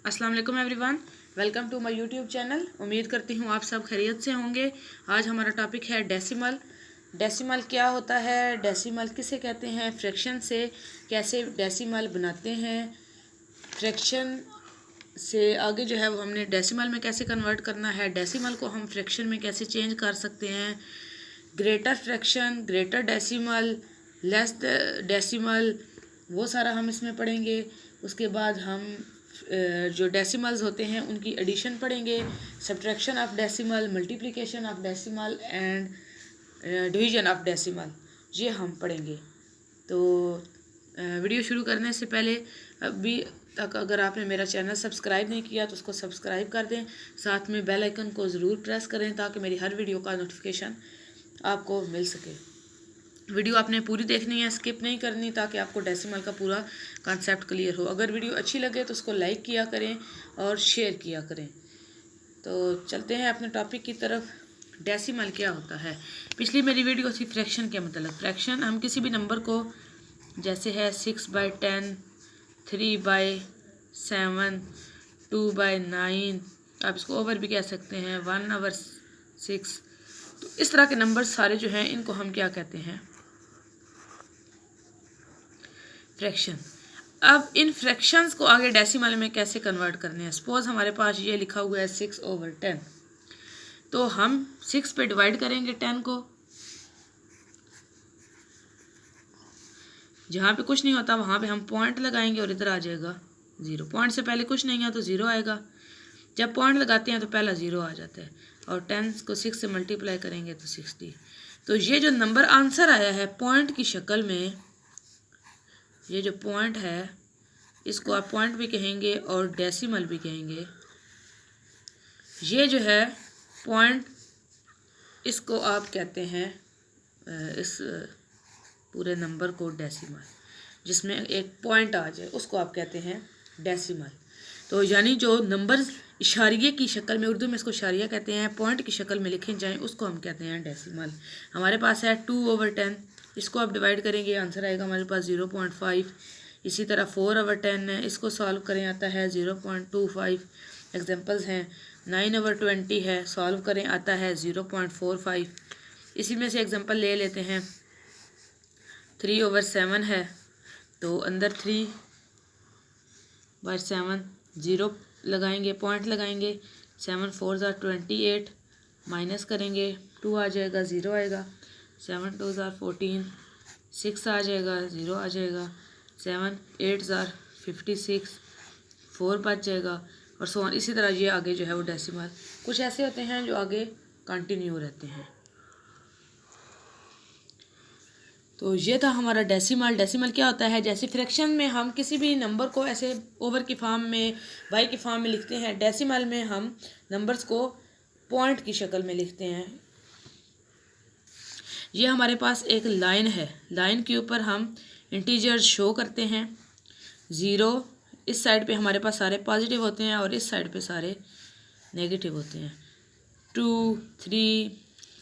अस्सलाम वालेकुम everyone, welcome to my YouTube channel. उम्मीद करती हूँ आप सब खैरियत से होंगे। आज हमारा टॉपिक है डेसिमल। डेसिमल क्या होता है, डेसिमल किसे कहते हैं, फ्रैक्शन से कैसे डेसिमल बनाते हैं, फ्रैक्शन से आगे जो है वो हमने डेसिमल में कैसे कन्वर्ट करना है, डेसिमल को हम फ्रैक्शन में कैसे चेंज कर सकते हैं, greater fraction, greater decimal, less decimal, वो सारा हम इसमें पढ़ेंगे। उसके बाद हम जो डेसिमल्स होते हैं उनकी एडिशन पढ़ेंगे, subtraction of decimal, multiplication of decimal and division of decimal, ये हम पढ़ेंगे। तो वीडियो शुरू करने से पहले अभी तक अगर आपने मेरा चैनल सब्सक्राइब नहीं किया तो उसको सब्सक्राइब कर दें, साथ में बेल आइकन को ज़रूर प्रेस करें ताकि मेरी हर वीडियो का नोटिफिकेशन आपको मिल सके। वीडियो आपने पूरी देखनी है, स्किप नहीं करनी, ताकि आपको डेसिमल का पूरा कॉन्सेप्ट क्लियर हो। अगर वीडियो अच्छी लगे तो उसको लाइक किया करें और शेयर किया करें। तो चलते हैं अपने टॉपिक की तरफ। डेसिमल क्या होता है, पिछली मेरी वीडियो थी फ्रैक्शन के मतलब। फ्रैक्शन हम किसी भी नंबर को, जैसे है 6/10, 3/7, 2/9, आप इसको ओवर भी कह सकते हैं, 1/6, तो इस तरह के नंबर सारे जो हैं इनको हम क्या कहते हैं, फ्रैक्शन। अब इन फ्रैक्शंस को आगे डेसिमल में कैसे कन्वर्ट करने हैं। सपोज हमारे पास ये लिखा हुआ है 6/10, तो हम 6 पे डिवाइड करेंगे 10 को, जहाँ पे कुछ नहीं होता वहाँ पे हम पॉइंट लगाएंगे और इधर आ जाएगा 0। पॉइंट से पहले कुछ नहीं है तो 0 आएगा, जब पॉइंट लगाते हैं तो पहला 0 आ जाता है, और 10 को 6 से मल्टीप्लाई करेंगे तो 60। तो ये जो नंबर आंसर आया है पॉइंट की शक्ल में, ये जो पॉइंट है इसको आप पॉइंट भी कहेंगे और डेसिमल भी कहेंगे। ये जो है पॉइंट, इसको आप कहते हैं इस पूरे नंबर को डेसिमल, जिसमें एक पॉइंट आ जाए उसको आप कहते हैं डेसिमल। तो यानी जो नंबर इशारिये की शक्ल में, उर्दू में इसको इशारिया कहते हैं, पॉइंट की शक्ल में लिखे जाएं उसको हम कहते हैं डेसिमल। हमारे पास है 2/10, इसको आप डिवाइड करेंगे आंसर आएगा हमारे पास 0.5। इसी तरह 4/10 है, इसको सॉल्व करें आता है 0.25। एग्जांपल्स हैं 9/20 है, सॉल्व करें आता है 0.45। इसी में से एग्जांपल ले लेते हैं 3/7 है, तो अंदर 3/7 0 लगाएंगे, पॉइंट लगाएंगे, 7 4 28, माइनस करेंगे 2 आ जाएगा, 0 आएगा, 7 2 14, 6 आ जाएगा, 0 आ जाएगा, 7 8 56, 4 बच जाएगा, और सो ऑन। इसी तरह ये आगे जो है वो डेसिमल कुछ ऐसे होते हैं जो आगे कंटिन्यू रहते हैं। तो ये था हमारा डेसिमल। डेसिमल क्या होता है, जैसे फ्रैक्शन में हम किसी भी नंबर को ऐसे ओवर की फॉर्म में, बाई की फॉर्म में लिखते हैं, डेसिमल में हम नंबर्स को पॉइंट की शक्ल में लिखते हैं। ये हमारे पास एक लाइन है, लाइन के ऊपर हम इंटीजर्स शो करते हैं। 0 इस साइड पे हमारे पास सारे पॉजिटिव होते हैं और इस साइड पे सारे नेगेटिव होते हैं। 2 3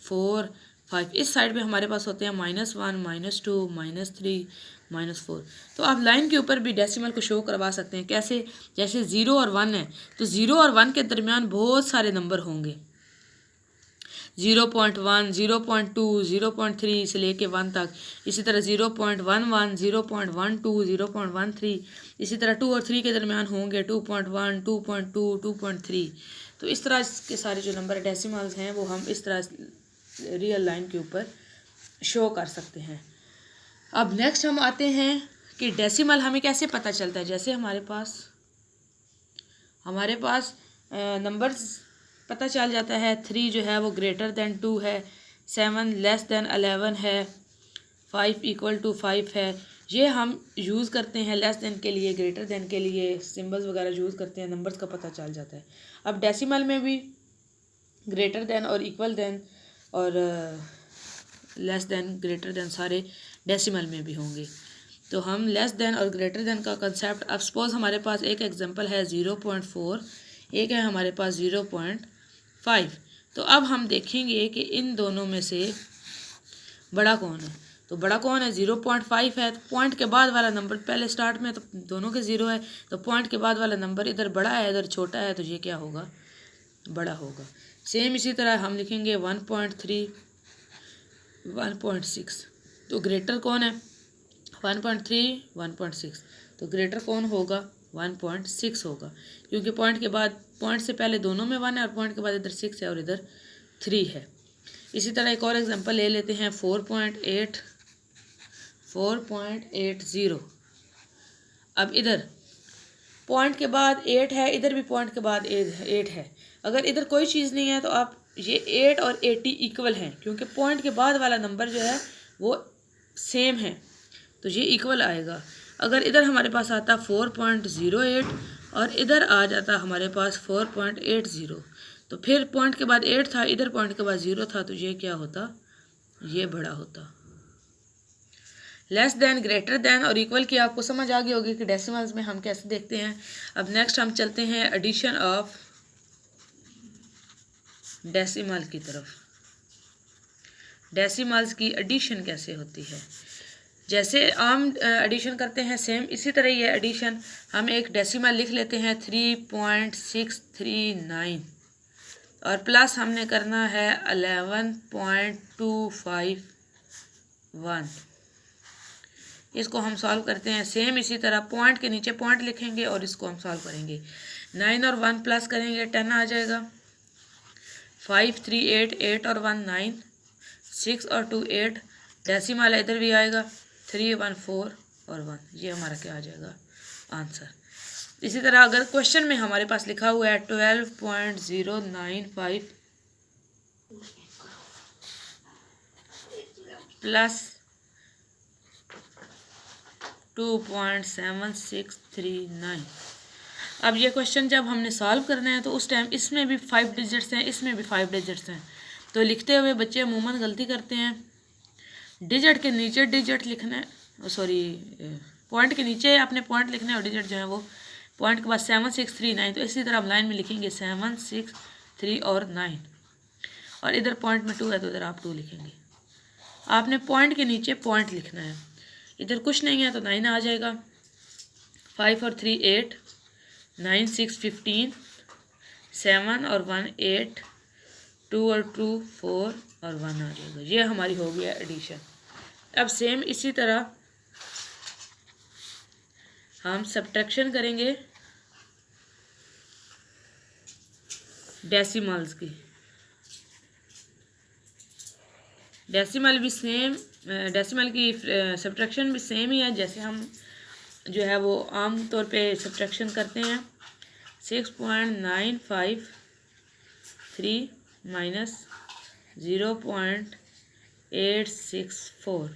4 5 इस साइड पे हमारे पास होते हैं -1 -2 -3 -4। तो आप लाइन के ऊपर भी डेसिमल को शो करवा सकते हैं। कैसे, जैसे 0 और 1 है, तो 0 और 1 के दरमियान बहुत सारे नंबर होंगे, 0.1 0.2 0.3 से लेके 1 तक। इसी तरह 0.11 0.12 0.13, इसी तरह 2 और 3 के दरमियान होंगे 2.1 2.2 2.3। तो इस तरह के सारे जो नंबर डेसिमल्स हैं वो हम इस तरह रियल लाइन के ऊपर शो कर सकते हैं। अब नेक्स्ट हम आते हैं कि डेसिमल हमें कैसे पता चलता है। जैसे हमारे पास नंबर्स पता चल जाता है, 3 जो है वो ग्रेटर दैन 2 है, 7 लेस दैन 11 है, 5 = 5 है। ये हम यूज़ करते हैं लेस दैन के लिए, ग्रेटर दैन के लिए सिंबल्स वगैरह यूज़ करते हैं, नंबर्स का पता चल जाता है। अब डेसिमल में भी ग्रेटर दैन और इक्वल दैन और लेस दैन, ग्रेटर दैन सारे डेसिमल में भी होंगे। तो हम लेस दैन और ग्रेटर दैन का कंसेप्ट, अब सपोज हमारे पास एक एग्जांपल है 0.4, एक है हमारे पास 0.5। तो अब हम देखेंगे कि इन दोनों में से बड़ा कौन है। तो बड़ा कौन है? 0.5 है। तो पॉइंट के बाद वाला नंबर पहले स्टार्ट में तो दोनों के 0 है, तो पॉइंट के बाद वाला नंबर इधर बड़ा है इधर छोटा है, तो ये क्या होगा? बड़ा होगा। सेम इसी तरह हम लिखेंगे 1.3, 1.6, तो ग्रेटर कौन है? 1.3, 1.6, तो ग्रेटर कौन होगा? 1.6 होगा, क्योंकि पॉइंट के बाद, पॉइंट से पहले दोनों में 1 है और पॉइंट के बाद इधर 6 है और इधर 3 है। इसी तरह एक और एग्जांपल ले लेते हैं, 4.80। अब इधर पॉइंट के बाद 8 है, इधर भी पॉइंट के बाद 8 है। अगर इधर कोई चीज़ नहीं है तो आप ये 8 और 80 इक्वल हैं, क्योंकि पॉइंट के बाद वाला नंबर जो है वो सेम है, तो ये इक्वल आएगा। अगर इधर हमारे पास आता 4.08 और इधर आ जाता हमारे पास 4.80, तो फिर पॉइंट के बाद 8 था, इधर पॉइंट के बाद 0 था, तो ये क्या होता? ये बड़ा होता। लेस देन, ग्रेटर देन और इक्वल की आपको समझ आ गई होगी कि डेसिमल्स में हम कैसे देखते हैं। अब नेक्स्ट हम चलते हैं एडिशन ऑफ डेसिमल की तरफ। डेसिमल्स की एडिशन कैसे होती है? जैसे आम एडिशन करते हैं सेम इसी तरह ये एडिशन, हम एक डेसिमल लिख लेते हैं 3.639 और प्लस हमने करना है 11.251। इसको हम सॉल्व करते हैं सेम इसी तरह, पॉइंट के नीचे पॉइंट लिखेंगे और इसको हम सॉल्व करेंगे। 9 और 1 प्लस करेंगे 10 आ जाएगा। 5 3 8, 8 और 1 9, 6 और 2 8, डेसिमल इधर भी आएगा 3 1 4 और 1, ये हमारा क्या आ जाएगा? आंसर। इसी तरह अगर क्वेश्चन में हमारे पास लिखा हुआ है 12.095 प्लस 2.7639, अब ये क्वेश्चन जब हमने सॉल्व करना है तो उस टाइम इसमें भी 5 डिजिट्स हैं, इसमें भी 5 डिजिट्स हैं, तो लिखते हुए बच्चे अमूमन गलती करते हैं। डिजिट के नीचे डिजिट लिखना है, सॉरी पॉइंट के नीचे अपने पॉइंट लिखना है और डिजिट जो है वो पॉइंट के बाद 7639, तो इसी तरह हम लाइन में लिखेंगे 7 6 3 और 9 और इधर पॉइंट में 2 है तो इधर आप 2 लिखेंगे। आपने पॉइंट के नीचे पॉइंट लिखना है, इधर कुछ नहीं है तो 9 आ जाएगा। 5 और 3 8, 9 6 15, 7 और 1 8, 2 और 2 4 और 1 आ जाएगा। ये हमारी हो गया एडिशन। अब सेम इसी तरह हम सब्ट्रैक्शन करेंगे डेसिमल्स की। डेसिमल भी सेम, डेसिमल की सब्ट्रैक्शन भी सेम ही है जैसे हम जो है वो आम तौर पे सब्ट्रैक्शन करते हैं। 6.953 माइनस 0.864,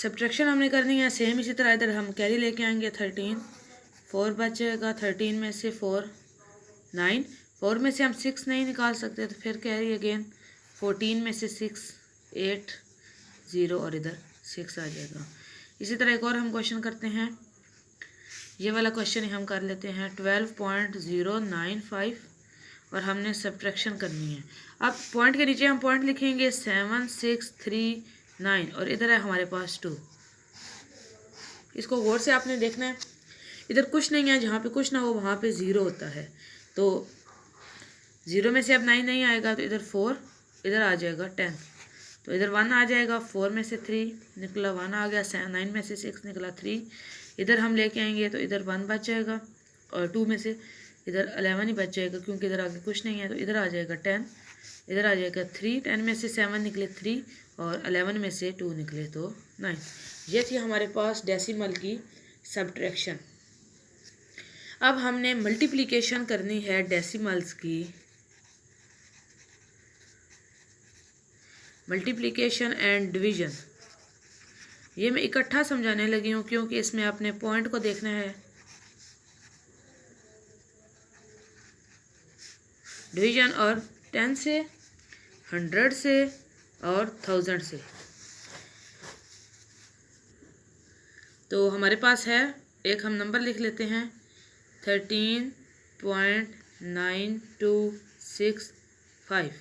सब्ट्रैक्शन हमने करनी है सेम इसी तरह। इधर हम कैरी लेके आएंगे 13, 4 बचेगा, 13 में से 4 9, 4 में से हम 6 नहीं निकाल सकते तो फिर कैरी अगेन 14 में से 6 8 0 और इधर 6 आ जाएगा। इसी तरह एक और हम क्वेश्चन करते हैं, ये वाला क्वेश्चन हम कर लेते हैं 12.095 और हमने सब्ट्रैक्शन करनी है। अब पॉइंट के नीचे हम पॉइंट लिखेंगे 7 6 3 9 और इधर है हमारे पास 2। इसको गौर से आपने देखना है, इधर कुछ नहीं है, जहाँ पे कुछ ना हो वहाँ पे 0 होता है, तो 0 में से अब 9 नहीं आएगा तो इधर 4, इधर आ जाएगा 10, तो इधर 1 आ जाएगा। 4 में से 3 निकला 1 आ गया, 9 में से 6 निकला 3, इधर हम लेके आएंगे तो इधर 1 बच जाएगा और 2 में से इधर 11 ही बच जाएगा क्योंकि इधर आगे कुछ नहीं है, तो इधर आ जाएगा 10, इधर आ जाएगा 3, 10 में से 7 निकले 3 और 11 में से 2 निकले तो 9। ये थी हमारे पास डेसिमल की सब्ट्रैक्शन। अब हमने मल्टीप्लिकेशन करनी है डेसिमल्स की। मल्टीप्लिकेशन एंड डिवीजन, ये मैं इकट्ठा समझाने लगी हूँ क्योंकि इसमें अपने पॉइंट को देखना है। डिवीजन और 10 से, 100 से और 1000 से। तो हमारे पास है, एक हम नंबर लिख लेते हैं 13.9265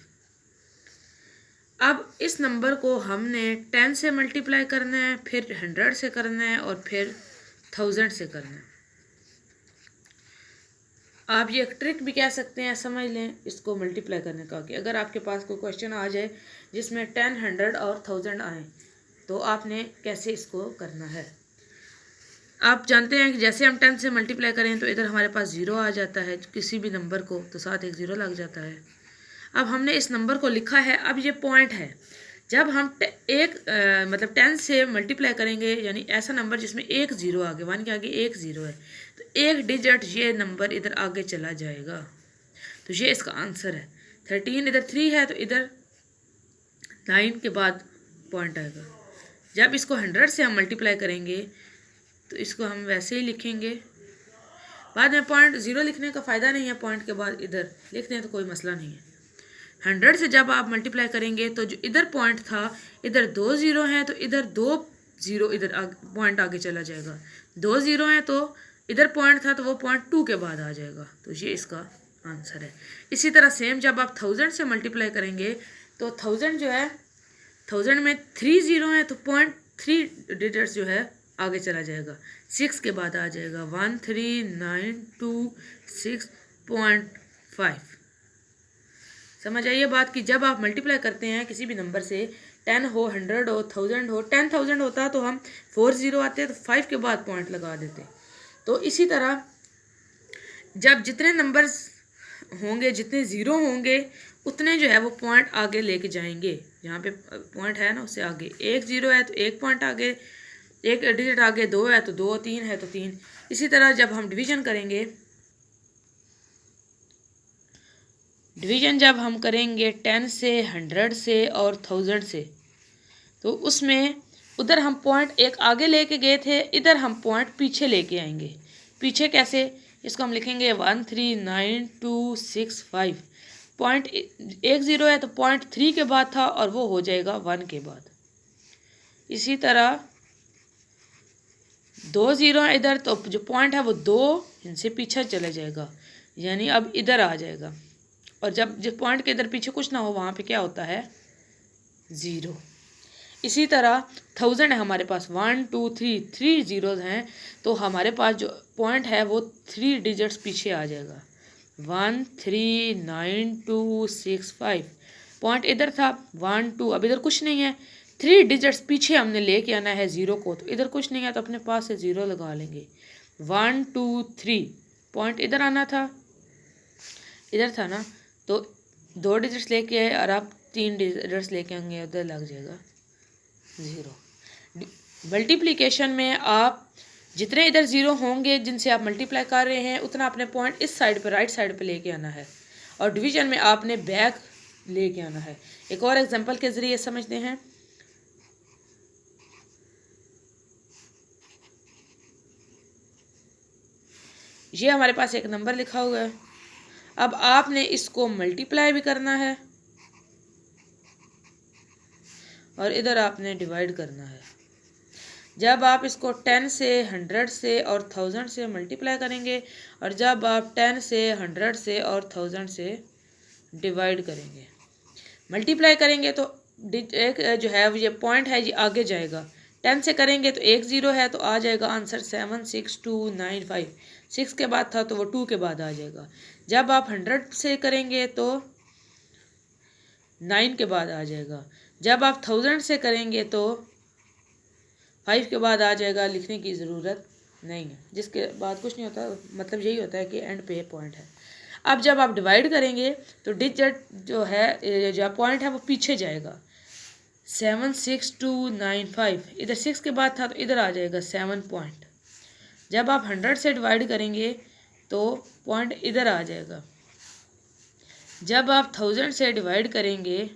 अब इस नंबर को हमने 10 से मल्टीप्लाई करना है, फिर 100 से करना है और फिर 1000 से करना है। आप ये एक ट्रिक भी कह सकते हैं, समझ लें इसको मल्टीप्लाई करने का कि अगर आपके पास कोई क्वेश्चन आ जाए जिसमें 10, 100 और 1000 आए तो आपने कैसे इसको करना है। आप जानते हैं कि जैसे हम 10 से मल्टीप्लाई करें तो इधर हमारे पास 0 आ जाता है, किसी भी नंबर को तो साथ एक 0 लग जाता है। अब हमने इस नंबर को लिखा है, अब ये पॉइंट है। जब हम मतलब 10 से मल्टीप्लाई करेंगे यानी ऐसा नंबर जिसमें एक 0 आगे, 1 के आगे एक 0 है, तो एक डिजिट ये नंबर इधर आगे चला जाएगा। तो ये इसका आंसर है। 13 इधर 3 है तो इधर 9 के बाद पॉइंट आएगा। जब इसको 100 से हम मल्टीप्लाई करेंगे तो इसको हम वैसे ही लिखेंगे। बाद में पॉइंट 0 लिखने का फ़ायदा नहीं है, पॉइंट के बाद इधर लिख दें तो कोई मसला नहीं है। 100 से जब आप मल्टीप्लाई करेंगे तो जो इधर पॉइंट था, इधर 2 0 हैं तो इधर 2 0 इधर पॉइंट आगे चला जाएगा। 2 0 हैं तो इधर पॉइंट था तो वो पॉइंट 2 के बाद आ जाएगा। तो ये इसका आंसर है। इसी तरह सेम जब आप 1000 से मल्टीप्लाई करेंगे तो 1000 जो है, 1000 में 3 0 हैं तो पॉइंट 3 डिजिट्स जो है आगे चला जाएगा, 6 के बाद आ जाएगा 13,926.5। समझ आइए बात कि जब आप मल्टीप्लाई करते हैं किसी भी नंबर से, 10 हो, 100 हो, 1000 हो, 10,000 होता तो हम 4 0 आते तो 5 के बाद पॉइंट लगा देते। तो इसी तरह जब जितने नंबर्स होंगे, जितने 0 होंगे, उतने जो है वो पॉइंट आगे लेके जाएंगे। यहाँ पे पॉइंट है ना, उससे आगे 1 0 है तो एक पॉइंट आगे, एक डिजिट आगे, 2 है तो 2, 3 है तो 3। इसी तरह जब हम डिवीजन करेंगे, डिवीजन जब हम करेंगे 10 से, 100 से और 1000 से, तो उसमें उधर हम पॉइंट एक आगे लेके गए थे, इधर हम पॉइंट पीछे लेके आएंगे। पीछे कैसे, इसको हम लिखेंगे 139265। पॉइंट एक 0 है तो पॉइंट 3 के बाद था और वो हो जाएगा 1 के बाद। इसी तरह 2 0 है इधर तो जो पॉइंट है वो 2 इनसे पीछे चले जाएगा, यानी अब इधर आ जाएगा। और जब जिस पॉइंट के इधर पीछे कुछ ना हो वहाँ पे क्या होता है, 0। इसी तरह 1000 है हमारे पास, 1 2 3 3 0 हैं तो हमारे पास जो पॉइंट है वो 3 डिजिट्स पीछे आ जाएगा, 139265। पॉइंट इधर था 1 2, अब इधर कुछ नहीं है, 3 डिजिट्स पीछे हमने लेके आना है 0 को, तो इधर कुछ नहीं है तो अपने पास से 0 लगा लेंगे। 1 2 3 पॉइंट इधर आना था, इधर था ना, तो 2 डिजिट्स लेके आए और आप 3 डिजिट्स लेके आएंगे, उधर लग जाएगा 0। मल्टीप्लिकेशन में आप जितने इधर 0 होंगे जिनसे आप मल्टीप्लाई कर रहे हैं, उतना अपने पॉइंट इस साइड पे, राइट साइड पे लेके आना है। और डिवीजन में आपने बैक लेके आना है। एक और एग्जांपल के ज़रिए समझते हैं। ये हमारे पास एक नंबर लिखा हुआ है, अब आपने इसको मल्टीप्लाई भी करना है और इधर आपने डिवाइड करना है। जब आप इसको 10 से, 100 से और 1000 से मल्टीप्लाई करेंगे और जब आप 10 से, 100 से और 1000 से डिवाइड करेंगे, मल्टीप्लाई करेंगे तो एक जो है ये पॉइंट है ये आगे जाएगा। 10 से करेंगे तो एक 0 है तो आ जाएगा आंसर 76295। 6 के बाद था तो वो 2 के बाद आ जाएगा। जब आप 100 से करेंगे तो 9 के बाद आ जाएगा। जब आप 1000 से करेंगे तो 5 के बाद आ जाएगा, लिखने की ज़रूरत नहीं है। जिसके बाद कुछ नहीं होता, मतलब यही होता है कि एंड पे पॉइंट है। अब जब आप डिवाइड करेंगे तो डिजिट जो है, जो पॉइंट है वो पीछे जाएगा, 76295। इधर 6 के बाद था तो इधर आ जाएगा 7 पॉइंट। जब आप 100 से डिवाइड करेंगे तो पॉइंट इधर आ जाएगा। जब आप 1000 से डिवाइड करेंगे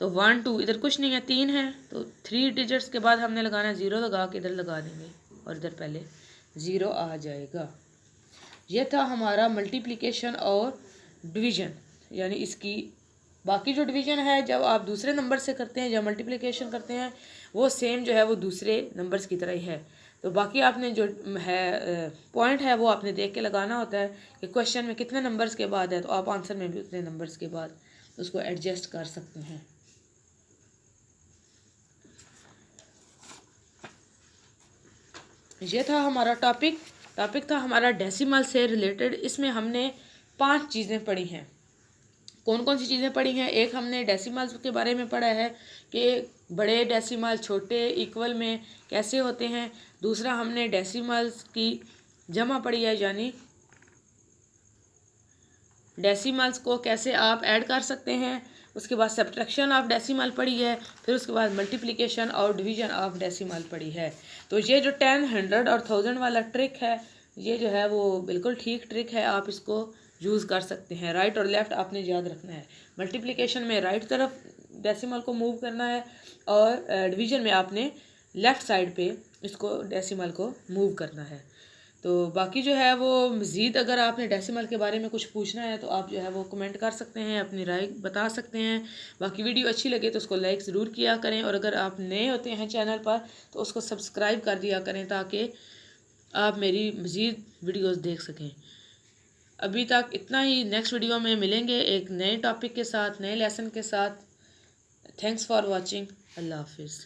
तो 1 2, इधर कुछ नहीं है, 3 है तो 3 डिजिट्स के बाद हमने लगाना है, 0 लगा के इधर लगा देंगे और इधर पहले 0 आ जाएगा। ये था हमारा मल्टीप्लिकेशन और डिवीज़न, यानी इसकी बाकी जो डिवीज़न है जब आप दूसरे नंबर से करते हैं, जब मल्टीप्लिकेशन करते हैं, वो सेम जो है वो दूसरे नंबर्स की तरह ही है। तो बाकी आपने जो है पॉइंट है वो आपने देख के लगाना होता है कि क्वेश्चन में कितने नंबर्स के बाद है, तो आप आंसर में भी उतने नंबर्स के बाद उसको एडजस्ट कर सकते हैं। ये था हमारा टॉपिक था हमारा डेसिमल से रिलेटेड। इसमें हमने 5 चीज़ें पढ़ी हैं। कौन कौन सी चीज़ें पढ़ी हैं? एक हमने डेसिमल्स के बारे में पढ़ा है कि बड़े डेसिमल छोटे इक्वल में कैसे होते हैं। दूसरा हमने डेसिमल्स की जमा पढ़ी है, यानी डेसिमल्स को कैसे आप ऐड कर सकते हैं। उसके बाद सब्ट्रैक्शन ऑफ डेसिमल पढ़ी है। फिर उसके बाद मल्टीप्लिकेशन और डिवीजन ऑफ डेसिमल पढ़ी है। तो ये जो 10, 100 और 1000 वाला ट्रिक है, ये जो है वो बिल्कुल ठीक ट्रिक है, आप इसको यूज़ कर सकते हैं। राइट और लेफ़्ट आपने याद रखना है। मल्टीप्लिकेशन में राइट तरफ डेसिमल को मूव करना है और डिवीजन में आपने लेफ़्ट साइड पे इसको डेसिमल को मूव करना है। तो बाकी जो है वो मज़ीद अगर आपने डेसिमल के बारे में कुछ पूछना है तो आप जो है वो कमेंट कर सकते हैं, अपनी राय बता सकते हैं। बाकी वीडियो अच्छी लगे तो उसको लाइक ज़रूर किया करें, और अगर आप नए होते हैं चैनल पर तो उसको सब्सक्राइब कर दिया करें ताकि आप मेरी मज़ीद वीडियोस देख सकें। अभी तक इतना ही। नेक्स्ट वीडियो में मिलेंगे एक नए टॉपिक के साथ, नए लेसन के साथ। Thanks for watching. अल्लाह हाफिज़।